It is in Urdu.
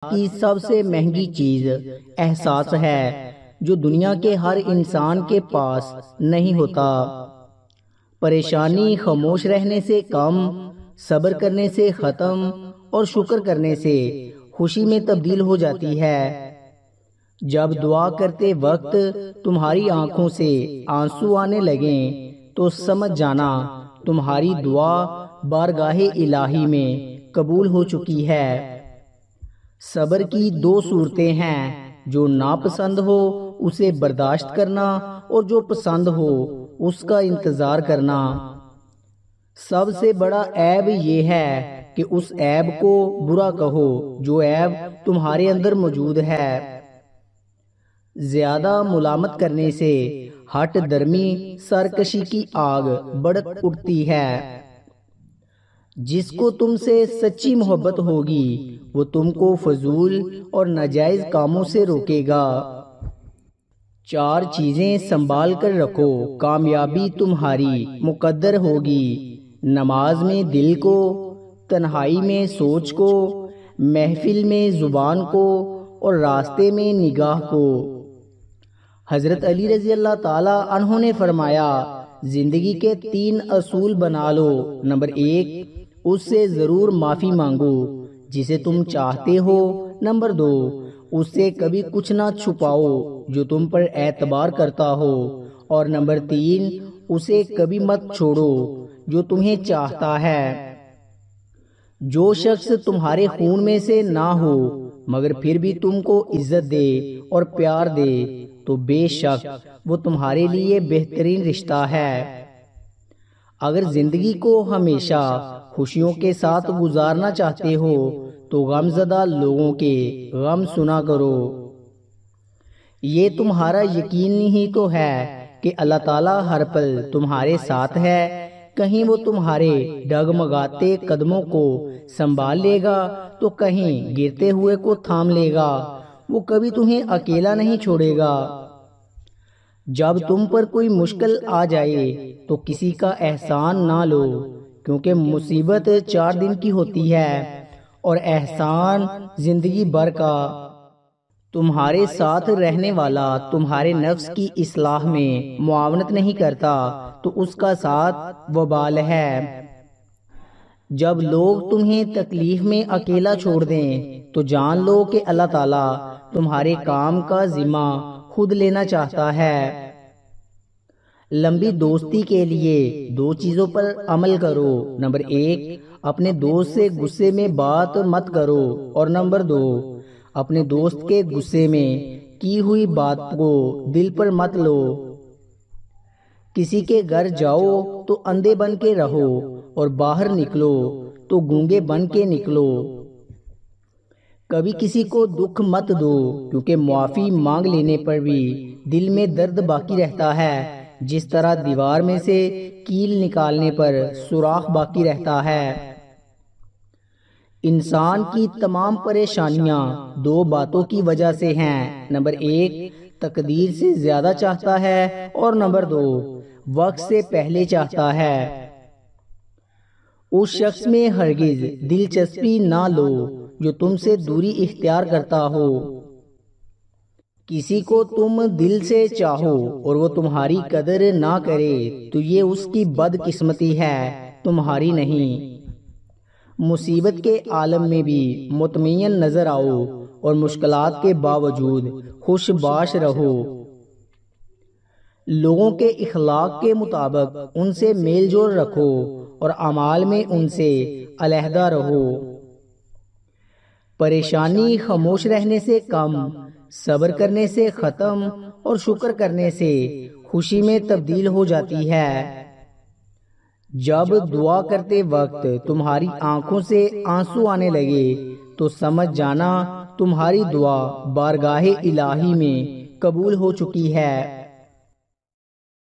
کی سب سے مہنگی چیز احساس ہے جو دنیا کے ہر انسان کے پاس نہیں ہوتا۔ پریشانی خاموش رہنے سے کم، صبر کرنے سے ختم اور شکر کرنے سے خوشی میں تبدیل ہو جاتی ہے۔ جب دعا کرتے وقت تمہاری آنکھوں سے آنسو آنے لگیں تو سمجھ جانا تمہاری دعا بارگاہ الہی میں قبول ہو چکی ہے۔ صبر کی دو صورتیں ہیں، جو ناپسند ہو اسے برداشت کرنا اور جو پسند ہو اس کا انتظار کرنا۔ سب سے بڑا عیب یہ ہے کہ اس عیب کو برا کہو جو عیب تمہارے اندر موجود ہے۔ زیادہ ملامت کرنے سے ہٹ درمی سرکشی کی آگ بھڑک اٹھتی ہے۔ جس کو تم سے سچی محبت ہوگی وہ تم کو فضول اور ناجائز کاموں سے روکے گا۔ 4 چیزیں سنبھال کر رکھو، کامیابی تمہاری مقدر ہوگی۔ نماز میں دل کو، تنہائی میں سوچ کو، محفل میں زبان کو اور راستے میں نگاہ کو۔ حضرت علی رضی اللہ تعالی عنہ نے فرمایا، زندگی کے 3 اصول بنا لو۔ نمبر 1، اس سے ضرور معافی مانگو جسے تم چاہتے ہو۔ نمبر 2، اس سے کبھی کچھ نہ چھپاؤ جو تم پر اعتبار کرتا ہو۔ اور نمبر 3، اسے کبھی مت چھوڑو جو تمہیں چاہتا ہے۔ جو شخص تمہارے خون میں سے نہ ہو مگر پھر بھی تم کو عزت دے اور پیار دے تو بے شک وہ تمہارے لیے بہترین رشتہ ہے۔ اگر زندگی کو ہمیشہ خوشیوں کے ساتھ گزارنا چاہتے ہو تو غم زدہ لوگوں کے غم سنا کرو۔ یہ تمہارا یقین ہی تو ہے کہ اللہ تعالیٰ ہر پل تمہارے ساتھ ہے۔ کہیں وہ تمہارے ڈگمگاتے قدموں کو سنبھال لے گا تو کہیں گرتے ہوئے کو تھام لے گا۔ وہ کبھی تمہیں اکیلا نہیں چھوڑے گا۔ جب تم پر کوئی مشکل آ جائے تو کسی کا احسان نہ لو، کیونکہ مصیبت 4 دن کی ہوتی ہے اور احسان زندگی بھر کا۔ تمہارے ساتھ رہنے والا تمہارے نفس کی اصلاح میں معاونت نہیں کرتا تو اس کا ساتھ وبال ہے۔ جب لوگ تمہیں تکلیف میں اکیلا چھوڑ دیں تو جان لو کہ اللہ تعالیٰ تمہارے کام کا ذمہ خود لینا چاہتا ہے۔ لمبی دوستی کے لیے 2 چیزوں پر عمل کرو۔ نمبر 1، اپنے دوست سے غصے میں بات مت کرو۔ اور نمبر 2، اپنے دوست کے غصے میں کی ہوئی بات کو دل پر مت لو۔ کسی کے گھر جاؤ تو اندھے بن کے رہو اور باہر نکلو تو گونگے بن کے نکلو۔ کبھی کسی کو دکھ مت دو، کیونکہ معافی مانگ لینے پر بھی دل میں درد باقی رہتا ہے، جس طرح دیوار میں سے کیل نکالنے پر سوراخ باقی رہتا ہے۔ انسان کی تمام پریشانیاں 2 باتوں کی وجہ سے ہیں۔ نمبر 1، تقدیر سے زیادہ چاہتا ہے اور نمبر 2، وقت سے پہلے چاہتا ہے۔ اس شخص میں ہرگز دلچسپی نہ لو جو تم سے دوری اختیار کرتا ہو۔ کسی کو تم دل سے چاہو اور وہ تمہاری قدر نہ کرے تو یہ اس کی بدقسمتی ہے، تمہاری نہیں۔ مصیبت کے عالم میں بھی مطمئن نظر آؤ اور مشکلات کے باوجود خوش باش رہو۔ لوگوں کے اخلاق کے مطابق ان سے میل جول رکھو اور اعمال میں ان سے علیحدہ رہو۔ پریشانی خاموش رہنے سے کم، صبر کرنے سے ختم اور شکر کرنے سے خوشی میں تبدیل ہو جاتی ہے۔ جب دعا کرتے وقت تمہاری آنکھوں سے آنسو آنے لگے تو سمجھ جانا تمہاری دعا بارگاہ الہی میں قبول ہو چکی ہے۔